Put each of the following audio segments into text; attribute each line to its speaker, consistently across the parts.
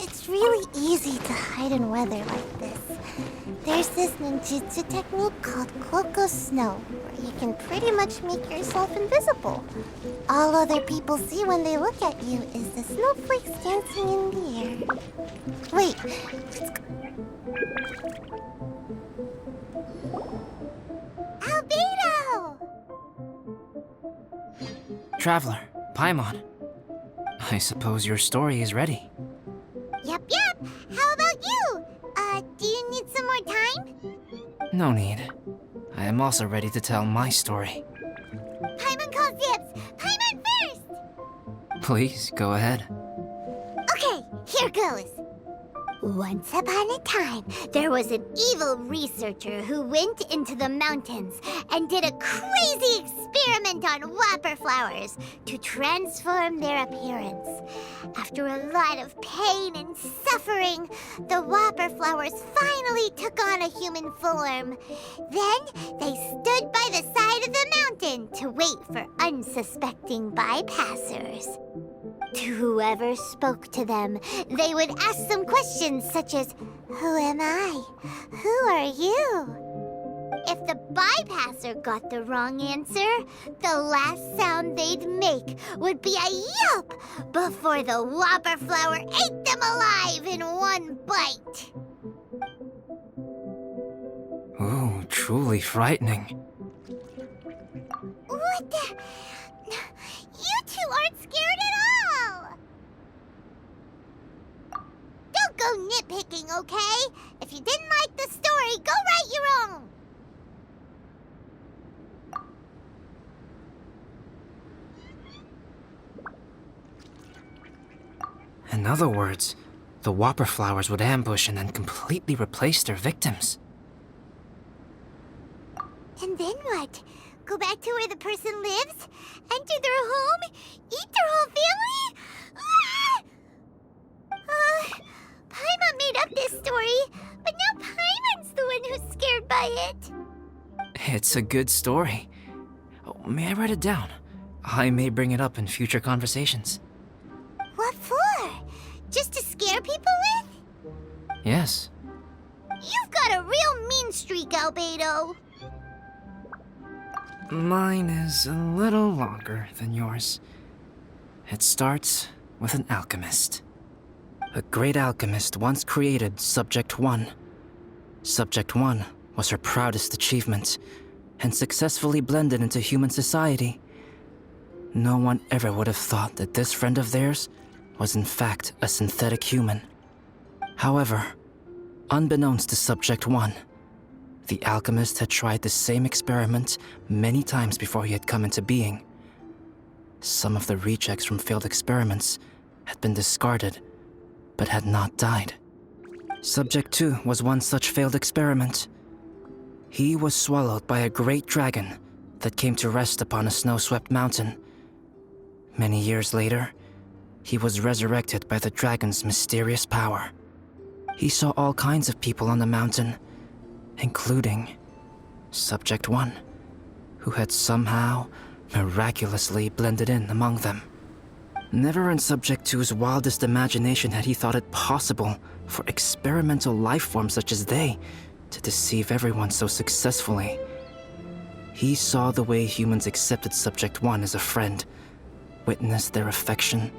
Speaker 1: It's really easy to hide in weather like this. There's this ninjutsu technique called Cloak of Snow, where you can pretty much make yourself invisible. All other people see when they look at you is the snowflakes dancing in the air. Wait, let's go. Albedo!
Speaker 2: Traveler, Paimon. I suppose your story is ready.
Speaker 1: Yep. How about you? Do you need some more time?
Speaker 2: No need. I am also ready to tell my story.
Speaker 1: Paimon calls dibs! Paimon first!
Speaker 2: Please, go ahead.
Speaker 1: Okay, here goes. Once upon a time, there was an evil researcher who went into the mountains and did a crazy experiment on whopper flowers to transform their appearance. After a lot of pain and suffering, the whopper flowers finally took on a human form. Then they stood by the side of the mountain to wait for unsuspecting bypassers. To whoever spoke to them, they would ask some questions such as, "Who am I? Who are you?" If the bypasser got the wrong answer, the last sound they'd make would be a yelp before the whopper flower ate them alive in one bite.
Speaker 2: Ooh, truly frightening.
Speaker 1: What the? You two aren't scared at all! Don't go nitpicking, okay? If you didn't like the story, go write your own!
Speaker 2: In other words, the whopper flowers would ambush and then completely replace their victims.
Speaker 1: And then what? Go back to where the person lives? Enter their home? Eat their whole family? Paimon made up this story, but now Paimon's the one who's scared by it.
Speaker 2: It's a good story. Oh, may I write it down? I may bring it up in future conversations.
Speaker 1: What for? Just to scare people with?
Speaker 2: Yes.
Speaker 1: You've got a real mean streak, Albedo.
Speaker 2: Mine is a little longer than yours. It starts with an alchemist. A great alchemist once created Subject 1. Subject 1 was her proudest achievement, and successfully blended into human society. No one ever would have thought that this friend of theirs was in fact a synthetic human. However, unbeknownst to Subject 1, the alchemist had tried the same experiment many times before he had come into being. Some of the rejects from failed experiments had been discarded, but had not died. Subject 2 was one such failed experiment. He was swallowed by a great dragon that came to rest upon a snow-swept mountain. Many years later, he was resurrected by the dragon's mysterious power. He saw all kinds of people on the mountain, including Subject 1, who had somehow miraculously blended in among them. Never in Subject 2's wildest imagination had he thought it possible for experimental life forms such as they to deceive everyone so successfully. He saw the way humans accepted Subject 1 as a friend, witnessed their affection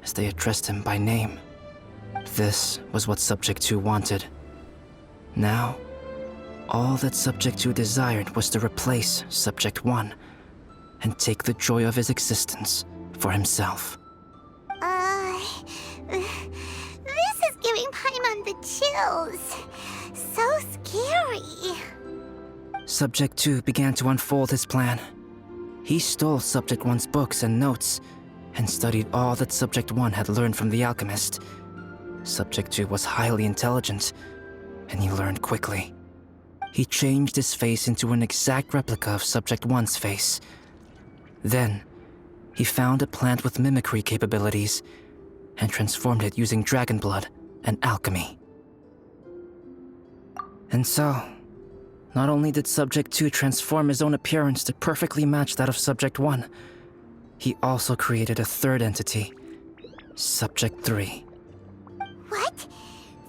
Speaker 2: as they addressed him by name. This was what Subject 2 wanted. Now, all that Subject 2 desired was to replace Subject 1 and take the joy of his existence for himself.
Speaker 1: This is giving Paimon the chills. So scary.
Speaker 2: Subject 2 began to unfold his plan. He stole Subject 1's books and notes and studied all that Subject 1 had learned from the alchemist. Subject 2 was highly intelligent, and he learned quickly. He changed his face into an exact replica of Subject 1's face. Then, he found a plant with mimicry capabilities and transformed it using dragon blood and alchemy. And so, not only did Subject 2 transform his own appearance to perfectly match that of Subject 1, he also created a third entity, Subject 3.
Speaker 1: What?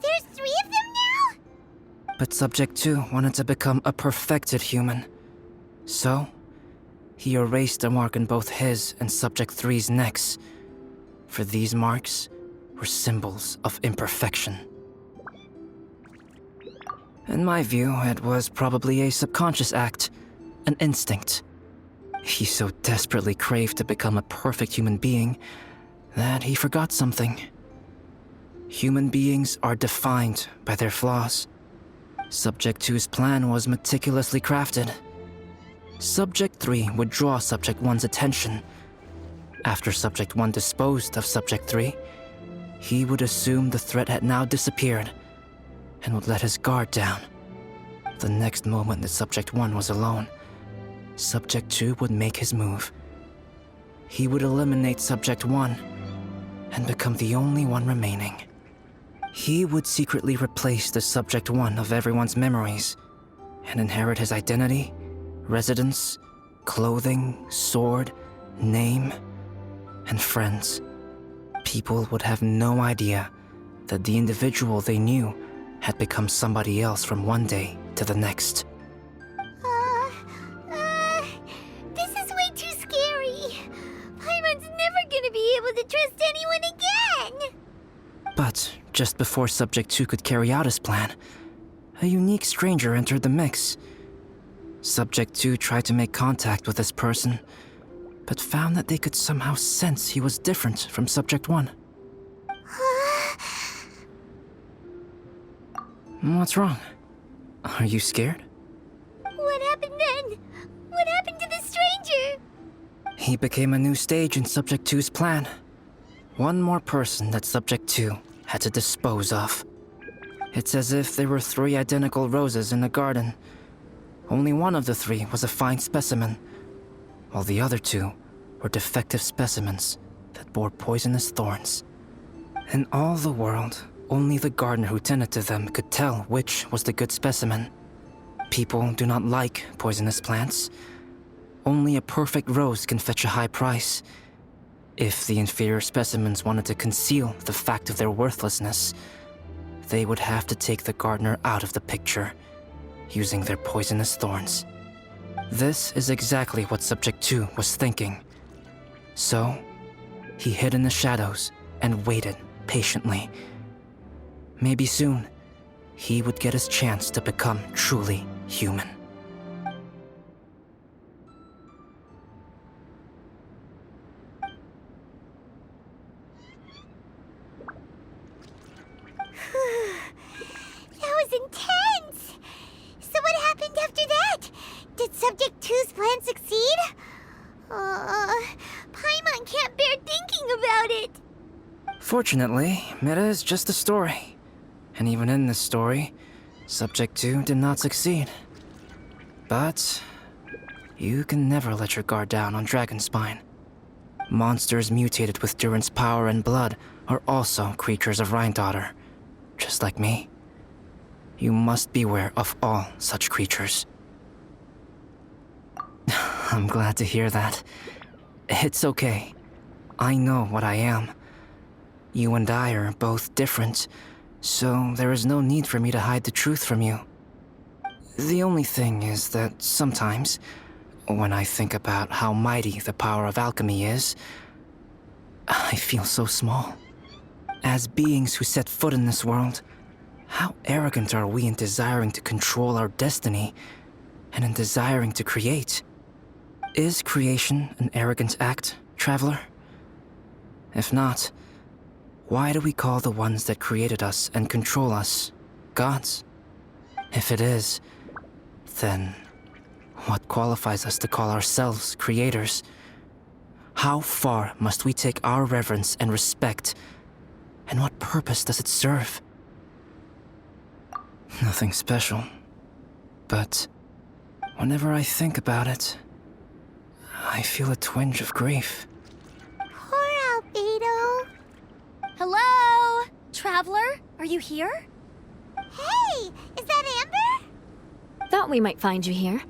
Speaker 1: There's 3 of them now?
Speaker 2: But Subject 2 wanted to become a perfected human. So, he erased a mark on both his and Subject 3's necks, for these marks were symbols of imperfection. In my view, it was probably a subconscious act, an instinct. He so desperately craved to become a perfect human being that he forgot something. Human beings are defined by their flaws. Subject 2's plan was meticulously crafted. Subject 3 would draw Subject 1's attention. After Subject 1 disposed of Subject 3, he would assume the threat had now disappeared and would let his guard down. The next moment that Subject 1 was alone, Subject 2 would make his move. He would eliminate Subject 1 and become the only one remaining. He would secretly replace the Subject 1 of everyone's memories and inherit his identity, residence, clothing, sword, name, and friends. People would have no idea that the individual they knew had become somebody else from one day to the next.
Speaker 1: This is way too scary. Paimon's never gonna be able to trust anyone again.
Speaker 2: But just before Subject 2 could carry out his plan, a unique stranger entered the mix. Subject 2 tried to make contact with this person, but found that they could somehow sense he was different from Subject 1. What's wrong? Are you scared?
Speaker 1: What happened then? What happened to the stranger?
Speaker 2: He became a new stage in Subject 2's plan. One more person that Subject 2 had to dispose of. It's as if there were 3 identical roses in a garden. Only one of the 3 was a fine specimen, while the other 2 were defective specimens that bore poisonous thorns. In all the world, only the gardener who tended to them could tell which was the good specimen. People do not like poisonous plants. Only a perfect rose can fetch a high price. If the inferior specimens wanted to conceal the fact of their worthlessness, they would have to take the gardener out of the picture, using their poisonous thorns. This is exactly what Subject 2 was thinking. So, he hid in the shadows and waited patiently. Maybe soon, he would get his chance to become truly human.
Speaker 1: That was intense! So what happened after that? Did Subject 2's plan succeed? Paimon can't bear thinking about it.
Speaker 2: Fortunately, it is just a story. And even in this story, Subject 2 did not succeed. But you can never let your guard down on Dragonspine. Monsters mutated with Durin's power and blood are also creatures of Rhine-Daughter, just like me. You must beware of all such creatures. I'm glad to hear that. It's okay. I know what I am. You and I are both different, so there is no need for me to hide the truth from you. The only thing is that sometimes, when I think about how mighty the power of alchemy is, I feel so small. As beings who set foot in this world, how arrogant are we in desiring to control our destiny and in desiring to create? Is creation an arrogant act, traveler? If not, why do we call the ones that created us and control us gods? If it is, then what qualifies us to call ourselves creators? How far must we take our reverence and respect And what purpose does it serve? Nothing special. But whenever I think about it, I feel a twinge of grief.
Speaker 1: Poor Albedo.
Speaker 3: Hello? Traveler, are you here?
Speaker 1: Hey, is that Amber?
Speaker 3: Thought we might find you here.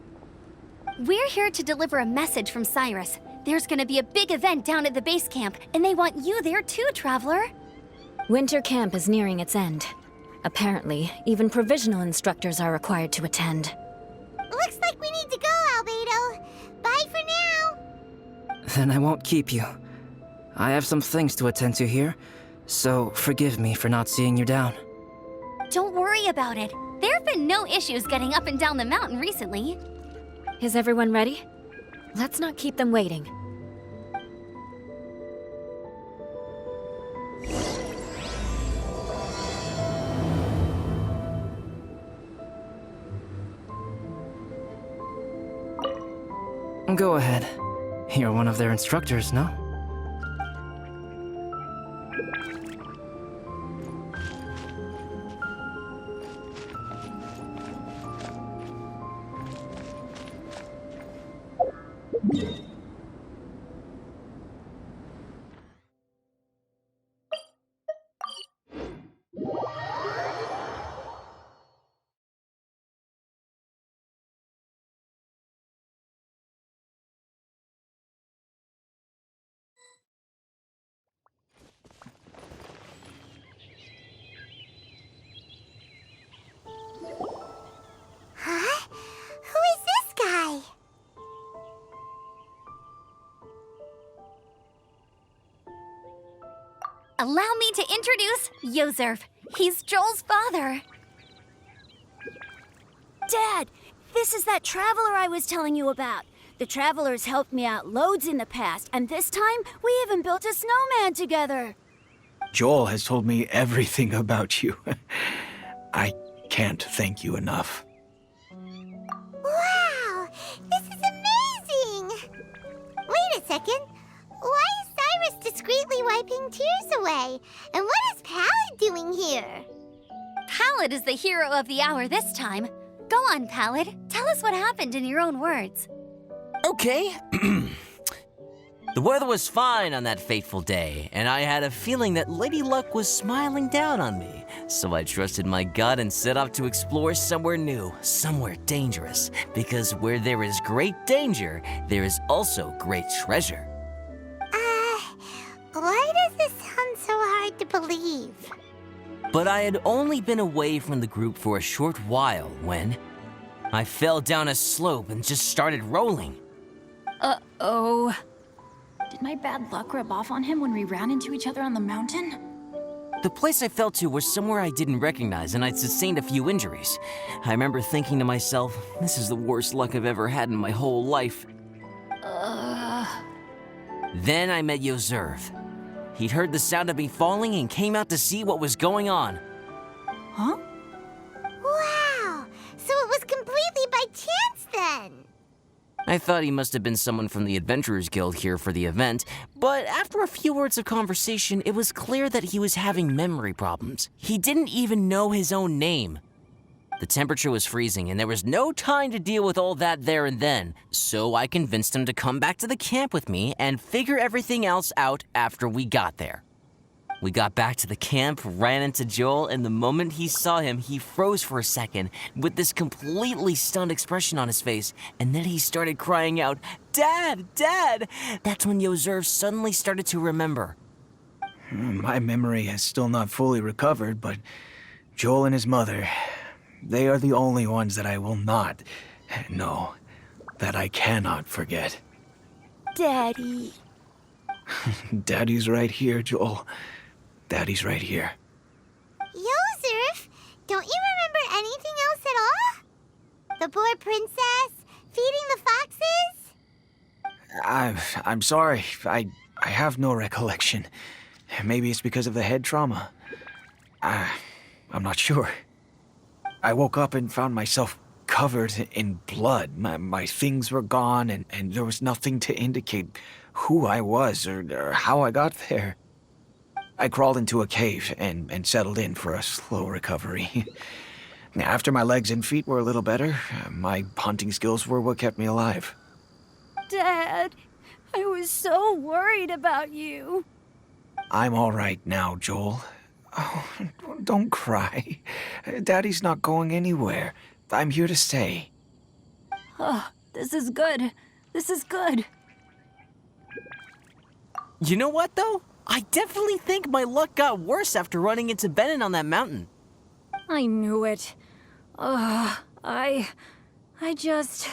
Speaker 3: We're here to deliver a message from Cyrus. There's gonna be a big event down at the base camp, and they want you there too, Traveler.
Speaker 4: Winter camp is nearing its end. Apparently, even provisional instructors are required to attend.
Speaker 1: Looks like we need to go, Albedo. Bye for now.
Speaker 2: Then I won't keep you. I have some things to attend to here, so forgive me for not seeing you down.
Speaker 3: Don't worry about it. There have been no issues getting up and down the mountain recently.
Speaker 4: Is everyone ready? Let's not keep them waiting.
Speaker 2: Go ahead. You're one of their instructors, no?
Speaker 1: Huh? Who is this guy?
Speaker 3: Allow me to introduce Yozerf. He's Joel's father.
Speaker 5: Dad, this is that traveler I was telling you about. The traveler's helped me out loads in the past, and this time we even built a snowman together.
Speaker 6: Joel has told me everything about you. I can't thank you enough.
Speaker 1: Wow, this is amazing! Wait a second. Why is Cyrus discreetly wiping tears away? And what is Pallid doing here?
Speaker 3: Pallid is the hero of the hour this time. Go on, Pallid. Tell us what happened in your own words.
Speaker 7: Okay. The weather was fine on that fateful day, and I had a feeling that Lady Luck was smiling down on me. So I trusted my gut and set off to explore somewhere new, somewhere dangerous. Because where there is great danger, there is also great treasure.
Speaker 1: Why does this sound so hard to believe?
Speaker 7: But I had only been away from the group for a short while when I fell down a slope and just started rolling.
Speaker 4: Uh-oh.
Speaker 8: Did my bad luck rub off on him when we ran into each other on the mountain?
Speaker 7: The place I fell to was somewhere I didn't recognize, and I'd sustained a few injuries. I remember thinking to myself, this is the worst luck I've ever had in my whole life. Then I met Yozerf. He'd heard the sound of me falling and came out to see what was going on.
Speaker 5: Huh?
Speaker 1: Wow, so it was completely by chance then.
Speaker 7: I thought he must have been someone from the Adventurers Guild here for the event, but after a few words of conversation, it was clear that he was having memory problems. He didn't even know his own name. The temperature was freezing, and there was no time to deal with all that there and then, so I convinced him to come back to the camp with me and figure everything else out after we got there. We got back to the camp, ran into Joel, and the moment he saw him, he froze for a second with this completely stunned expression on his face, and then he started crying out, "Dad! Dad!" That's when Yozerf suddenly started to remember.
Speaker 6: My memory has still not fully recovered, but Joel and his mother, they are the only ones that I will not, no, that I cannot forget.
Speaker 5: Daddy.
Speaker 6: Daddy's right here, Joel. Daddy's right here.
Speaker 1: Yozerf, don't you remember anything else at all? The poor princess, feeding the foxes?
Speaker 6: I'm sorry. I have no recollection. Maybe it's because of the head trauma. I'm not sure. I woke up and found myself covered in blood. My things were gone, and there was nothing to indicate who I was or how I got there. I crawled into a cave and settled in for a slow recovery. After my legs and feet were a little better, my hunting skills were what kept me alive.
Speaker 5: Dad, I was so worried about you.
Speaker 6: I'm all right now, Joel. Oh, don't cry. Daddy's not going anywhere. I'm here to stay.
Speaker 5: Oh, this is good. This is good.
Speaker 7: You know what, though? I definitely think my luck got worse after running into Benin on that mountain.
Speaker 5: I knew it. I just...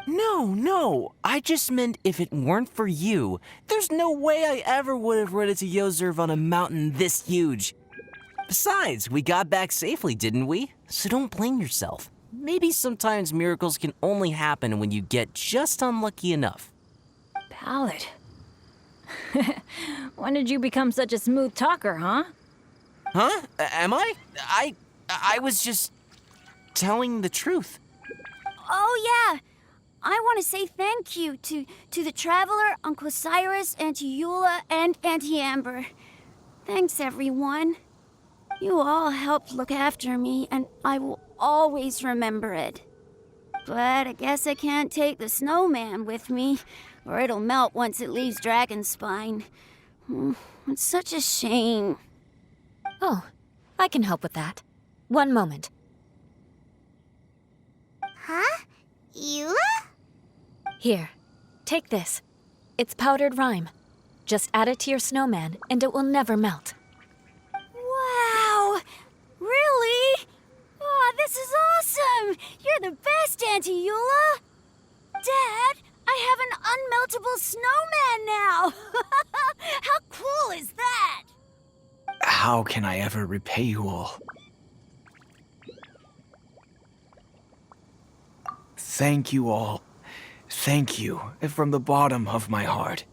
Speaker 7: No. I just meant if it weren't for you, there's no way I ever would have run into Yozerv on a mountain this huge. Besides, we got back safely, didn't we? So don't blame yourself. Maybe sometimes miracles can only happen when you get just unlucky enough.
Speaker 5: Ballad. When did you become such a smooth talker, huh?
Speaker 7: Huh? Am I? I was just telling the truth.
Speaker 5: Oh, yeah. I want to say thank you to the Traveler, Uncle Cyrus, Auntie Eula, and Auntie Amber. Thanks, everyone. You all helped look after me, and I will always remember it. But I guess I can't take the snowman with me, or it'll melt once it leaves Dragonspine. It's such a shame.
Speaker 4: Oh, I can help with that. One moment.
Speaker 1: Huh? Eula?
Speaker 4: Here, take this. It's powdered rime. Just add it to your snowman, and it will never melt.
Speaker 5: Wow! Really? Oh, this is awesome! You're the best, Auntie Eula! Dad, I have an unmeltable snowman now! How cool is that?
Speaker 6: How can I ever repay you all? Thank you all. Thank you from the bottom of my heart.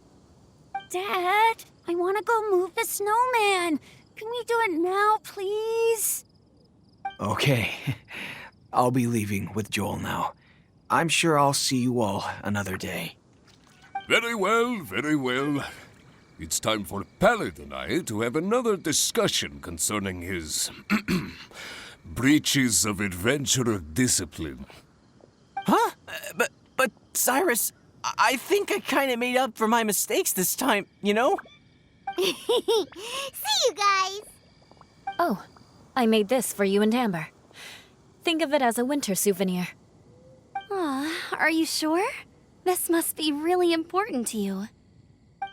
Speaker 5: Dad, I want to go move the snowman. Can we do it now, please?
Speaker 6: Okay. I'll be leaving with Joel now. I'm sure I'll see you all another day.
Speaker 9: Very well, very well. It's time for Pallet and I to have another discussion concerning his breaches of adventurer discipline.
Speaker 7: Huh? But Cyrus, I think I kind of made up for my mistakes this time, you know?
Speaker 1: See you guys!
Speaker 4: Oh, I made this for you and Amber. Think of it as a winter souvenir.
Speaker 3: Are you sure? This must be really important to you.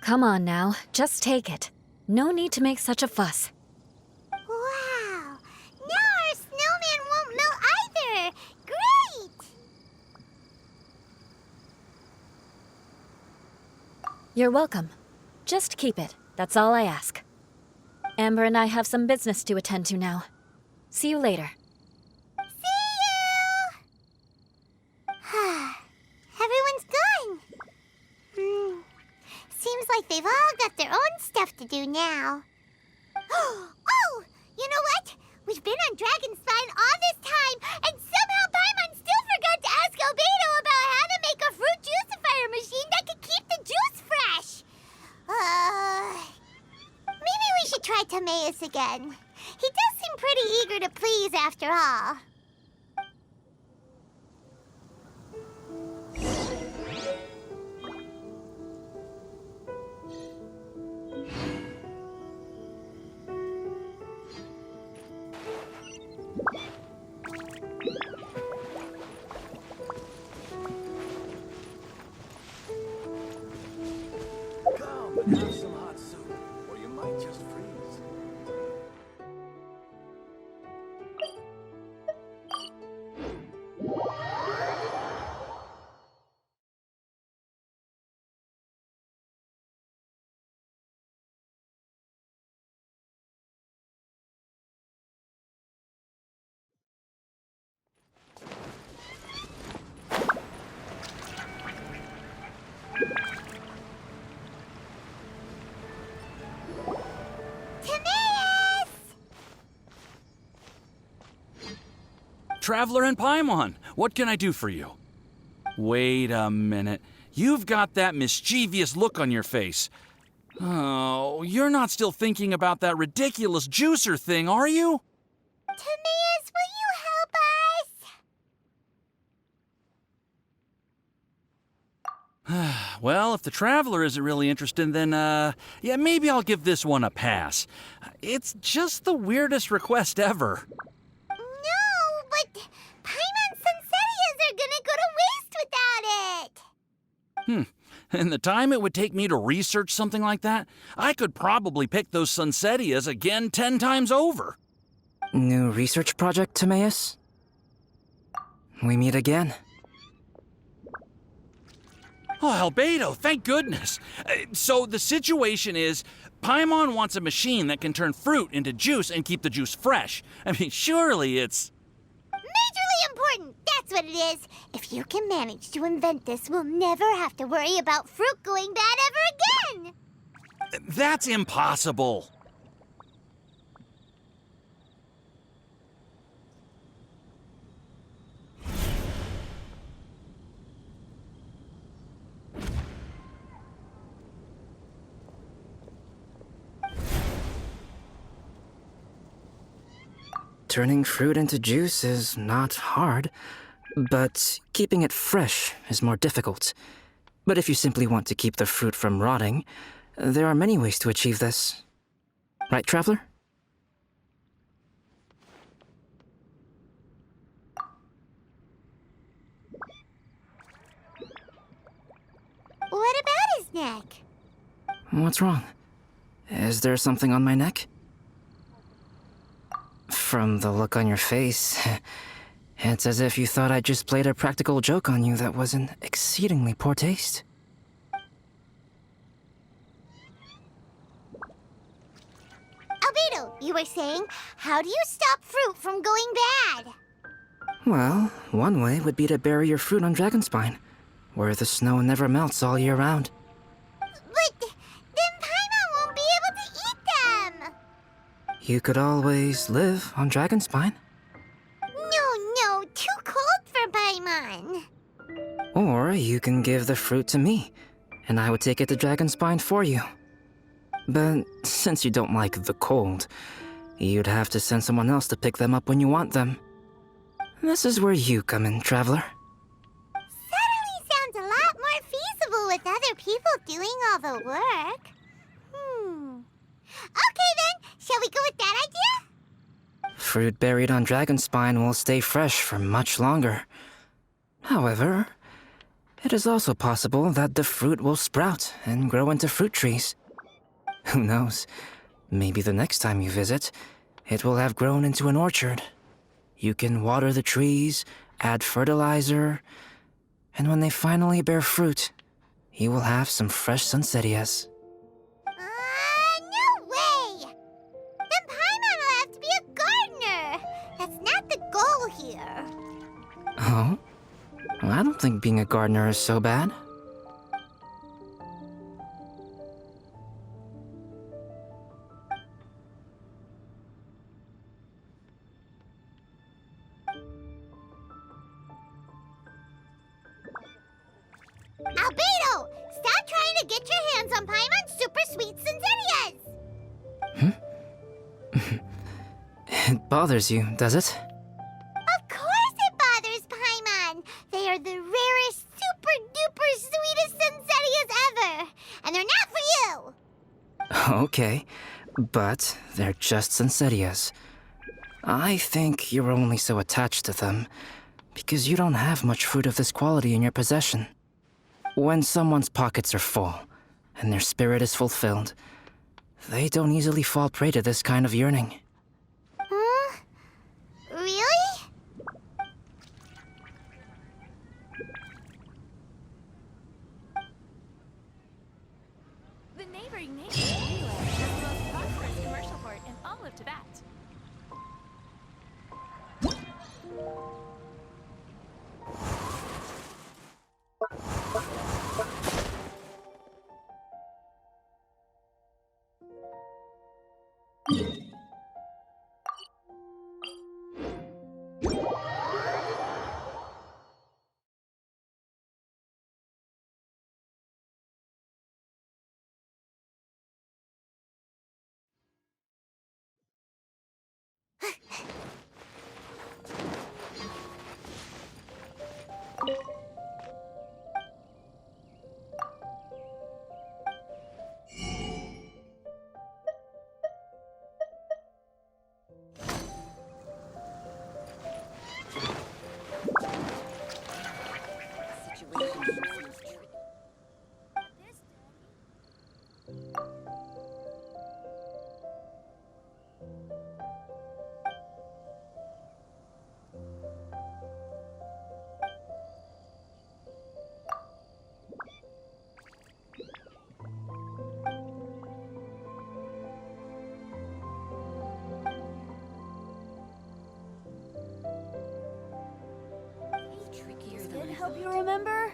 Speaker 4: Come on now, just take it. No need to make such a fuss.
Speaker 1: Wow! Now our snowman won't melt either! Great!
Speaker 4: You're welcome. Just keep it. That's all I ask. Amber and I have some business to attend to now. See you later.
Speaker 1: See you! Everyone's gone. Seems like they've all got their own stuff to do now. Oh! You know what? We've been on Dragonspine all this time, and somehow Paimon still forgot to ask Albedo about how to make a fruit juicifier machine that could keep the juice fresh. Maybe we should try Timaeus again. He does seem pretty eager to please after all.
Speaker 10: Come and have some hot soup, or you might just freeze.
Speaker 1: Timaeus!
Speaker 11: Traveler and Paimon, what can I do for you? Wait a minute. You've got that mischievous look on your face. Oh, you're not still thinking about that ridiculous juicer thing, are you?
Speaker 1: Timaeus, will you help us?
Speaker 11: Well, if the Traveler isn't really interested, then, yeah, maybe I'll give this one a pass. It's just the weirdest request ever.
Speaker 1: No, but Paimon's Sunsettias are gonna go to waste without it.
Speaker 11: And the time it would take me to research something like that, I could probably pick those Sunsettias again 10 times over.
Speaker 2: New research project, Timaeus? We meet again.
Speaker 11: Oh, Albedo, thank goodness. So the situation is, Paimon wants a machine that can turn fruit into juice and keep the juice fresh. I mean, surely it's...
Speaker 1: Majorly important, that's what it is. If you can manage to invent this, we'll never have to worry about fruit going bad ever again.
Speaker 11: That's impossible.
Speaker 2: Turning fruit into juice is not hard, but keeping it fresh is more difficult. But if you simply want to keep the fruit from rotting, there are many ways to achieve this. Right, Traveler?
Speaker 1: What about his neck?
Speaker 2: What's wrong? Is there something on my neck? From the look on your face, it's as if you thought I just played a practical joke on you that was in exceedingly poor taste.
Speaker 1: Albedo, you were saying, how do you stop fruit from going bad?
Speaker 2: Well, one way would be to bury your fruit on Dragonspine, where the snow never melts all year round.
Speaker 1: But then Paimon won't be able to eat them!
Speaker 2: You could always live on Dragonspine.
Speaker 1: No, too cold for Paimon.
Speaker 2: Or you can give the fruit to me, and I would take it to Dragonspine for you. But since you don't like the cold, you'd have to send someone else to pick them up when you want them. This is where you come in, Traveler.
Speaker 1: Suddenly sounds a lot more feasible with other people doing all the work. Okay then, shall we go with that idea?
Speaker 2: Fruit buried on Dragonspine will stay fresh for much longer. However, it is also possible that the fruit will sprout and grow into fruit trees. Who knows? Maybe the next time you visit, it will have grown into an orchard. You can water the trees, add fertilizer, and when they finally bear fruit, you will have some fresh Sunsettias.
Speaker 1: No way! Then Paimon will have to be a gardener. That's not the goal here.
Speaker 2: Oh? Well, I don't think being a gardener is so bad.
Speaker 1: Albedo! Stop trying to get your hands on Paimon's super sweet Sunsettias!
Speaker 2: It bothers you, does it?
Speaker 1: Of course it bothers Paimon! They are the rarest, super-duper sweetest Sunsettias ever! And they're not for you!
Speaker 2: Okay, but they're just Sunsettias. I think you're only so attached to them because you don't have much fruit of this quality in your possession. When someone's pockets are full and their spirit is fulfilled, they don't easily fall prey to this kind of yearning.
Speaker 1: Huh? Really?
Speaker 8: The neighboring nation anyway is the most prosperous commercial port in all of Tibet.
Speaker 5: Did it help you remember?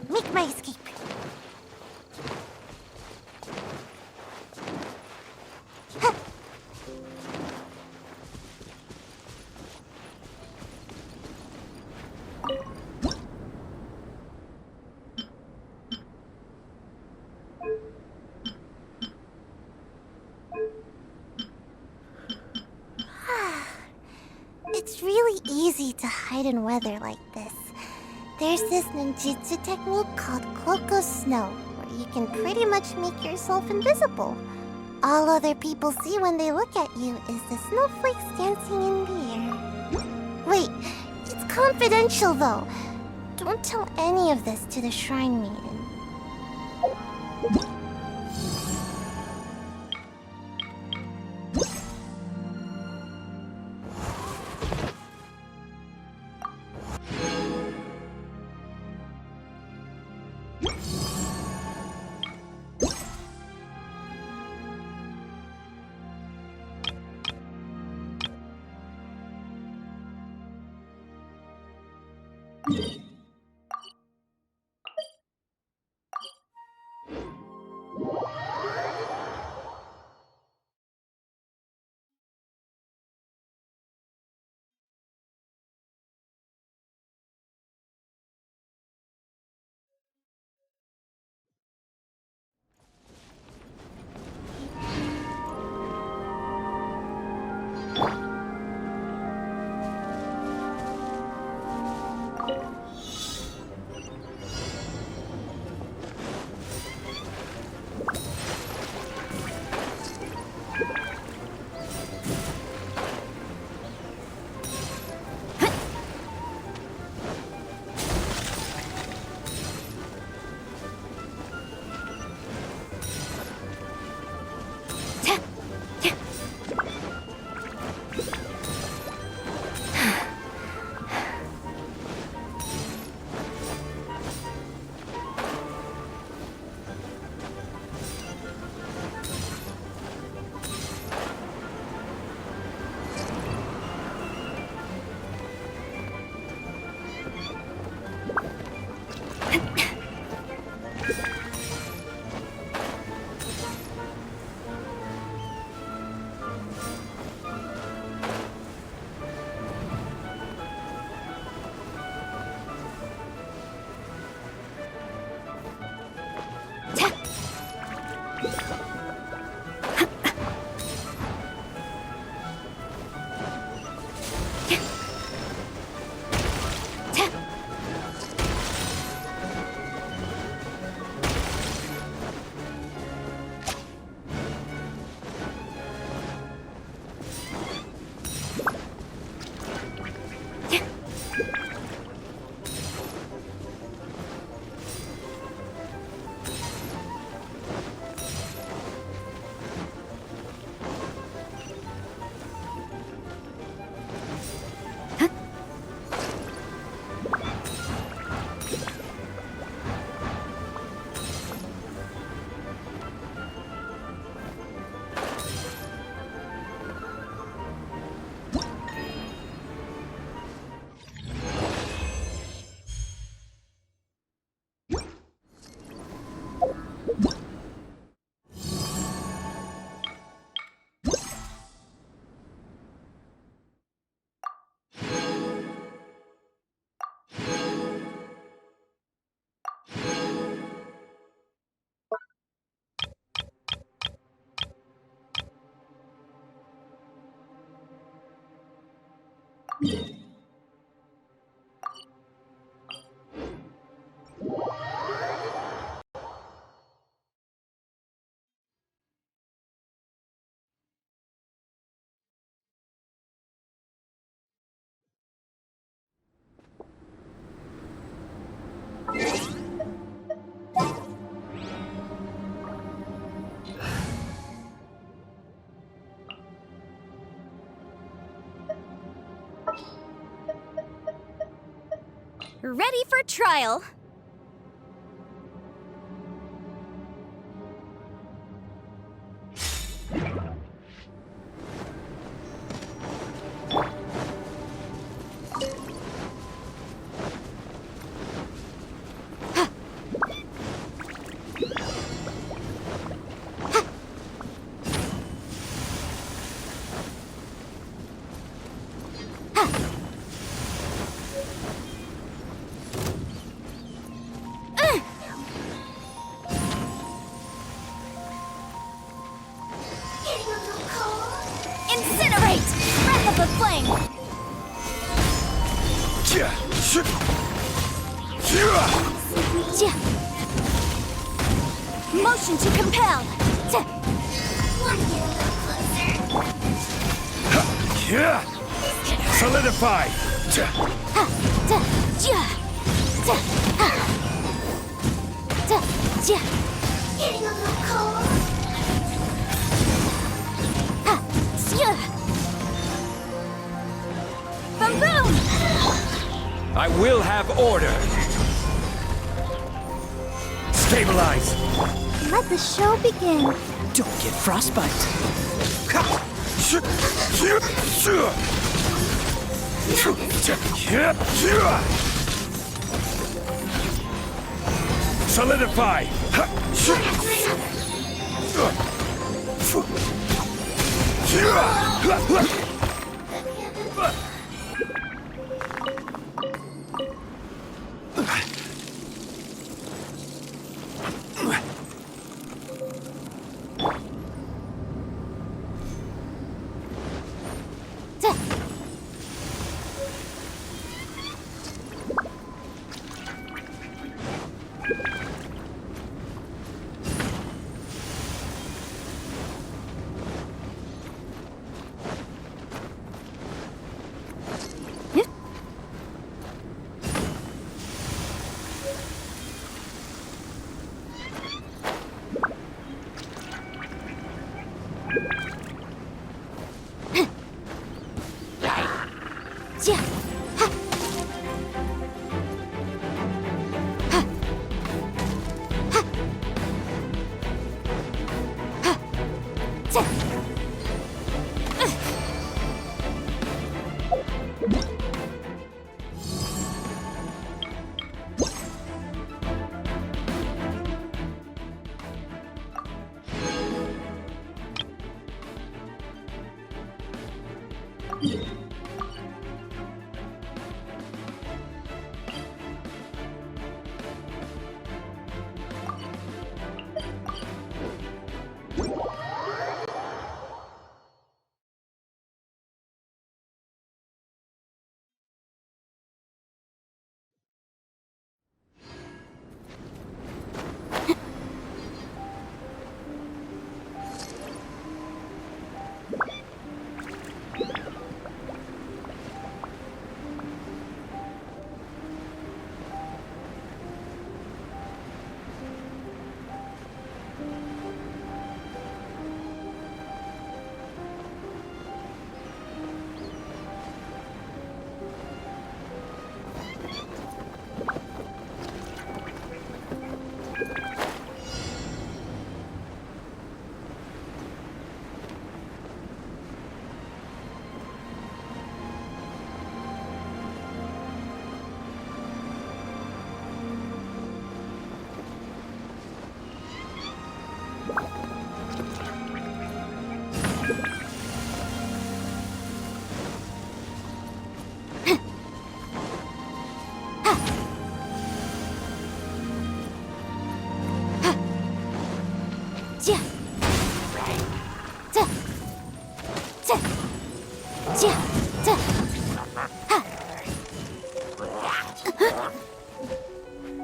Speaker 1: Make my escape. Huh. It's really easy to hide in weather like this. There's this ninjutsu technique called Cloak Snow, where you can pretty much make yourself invisible. All other people see when they look at you is the snowflakes dancing in the air. Wait, it's confidential though. Don't tell any of this to the Shrine Maiden.
Speaker 3: Ready for trial. Incinerate! Breath of the flame! Motion to compel!
Speaker 9: Solidify!
Speaker 1: Getting a little cold.
Speaker 3: Boom boom!
Speaker 10: I will have order. Stabilize.
Speaker 1: Let the show begin.
Speaker 2: Don't get frostbite.
Speaker 9: Solidify!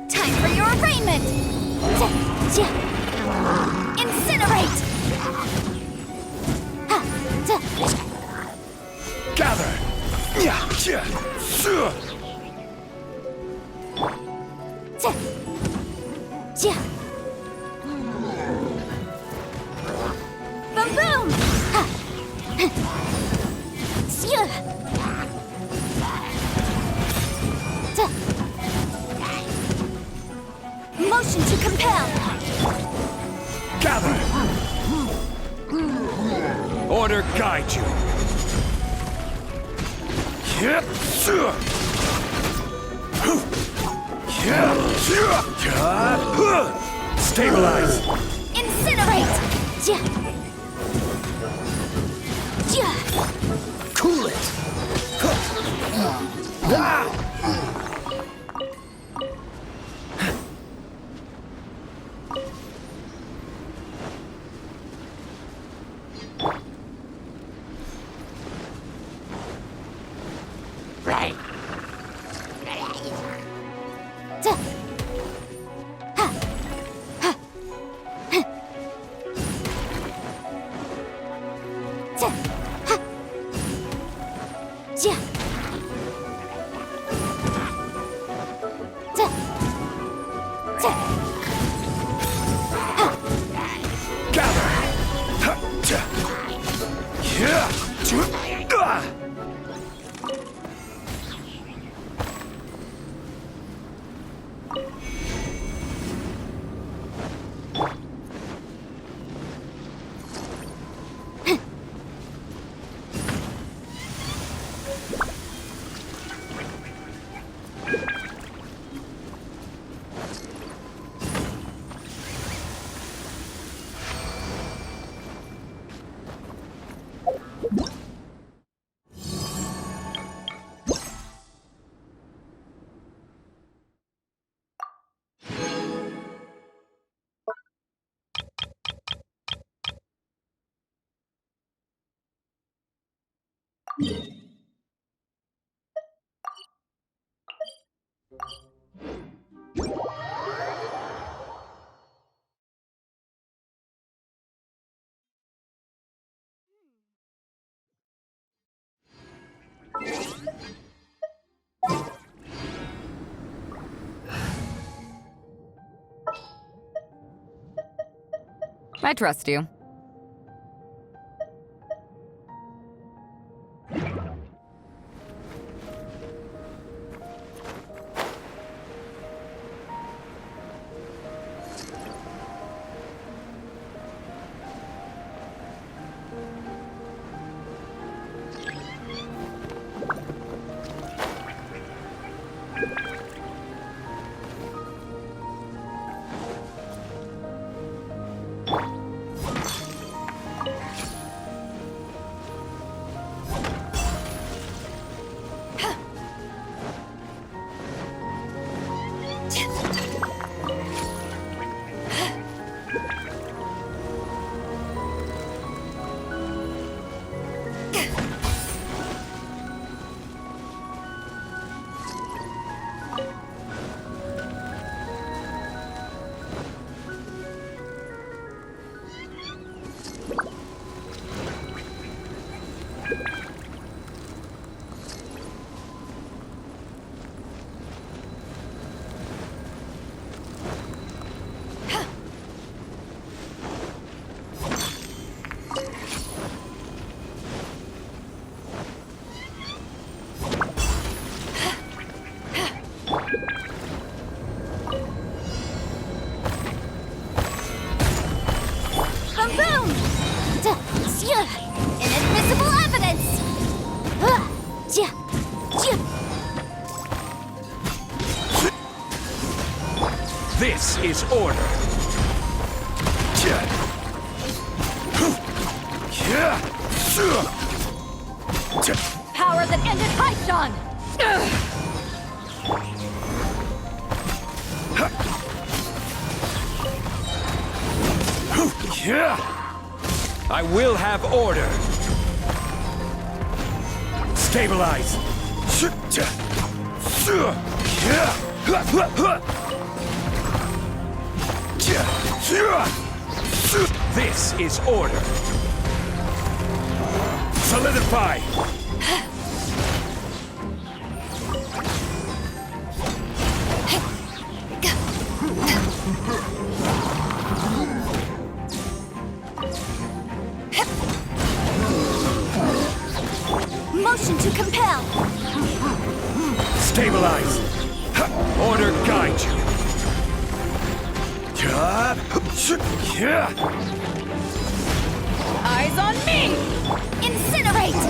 Speaker 5: Time for your arraignment! Incinerate!
Speaker 10: Gather!
Speaker 5: Boom boom! Motion to compel!
Speaker 10: Gather! Order guide you! Stabilize!
Speaker 5: Incinerate!
Speaker 10: Cool it!
Speaker 12: I trust you.
Speaker 5: Inadmissible evidence!
Speaker 10: This is order.
Speaker 4: Power that ended Haishan!
Speaker 10: I will have order. Stabilize. This is order. Solidify.
Speaker 5: Motion to compel.
Speaker 10: Stabilize. Order guide you.
Speaker 5: Eyes on me! Incinerate!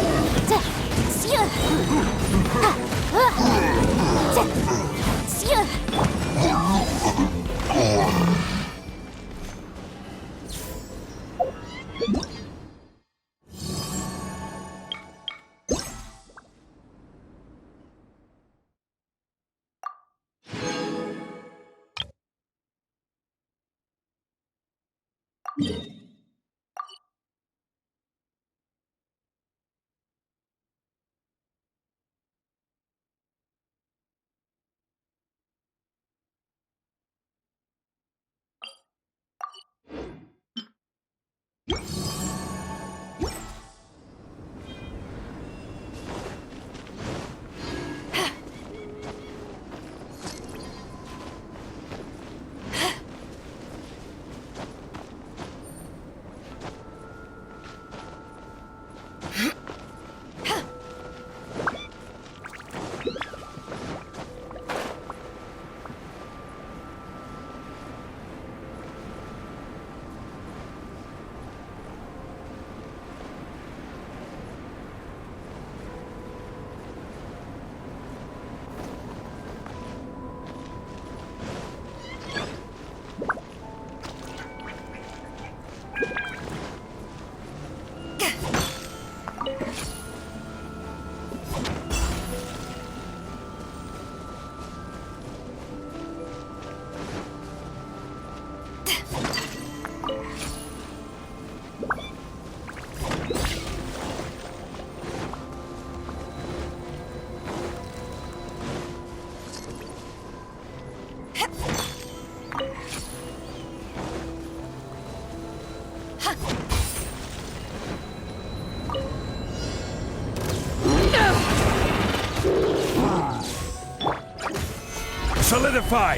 Speaker 10: Solidify!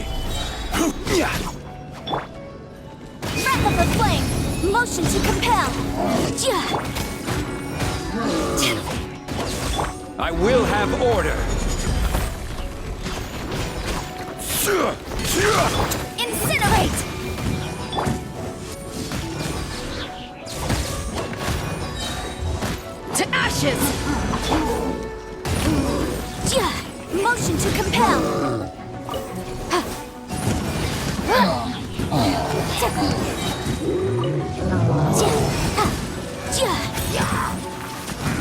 Speaker 5: Breath of the flame! Motion to compel!
Speaker 10: I will have order!
Speaker 5: Incinerate! To ashes! Motion to compel!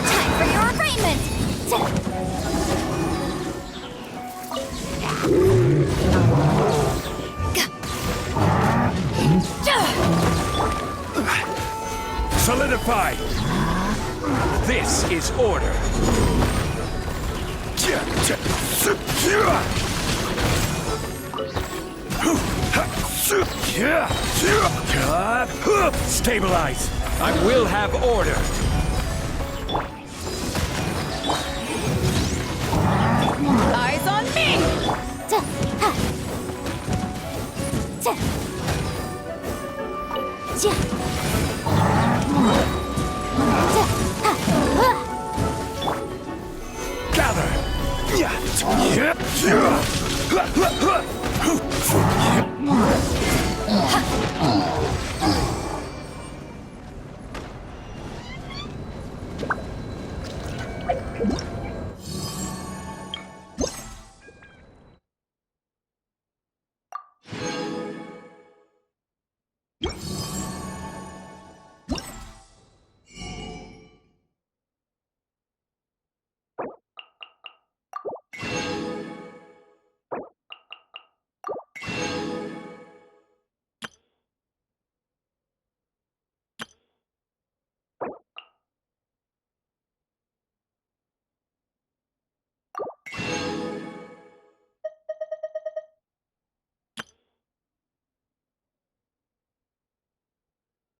Speaker 5: Time for your arraignment!
Speaker 10: Solidify! This is order! Stabilize! I will have order!
Speaker 5: Eyes on me!
Speaker 10: Gather!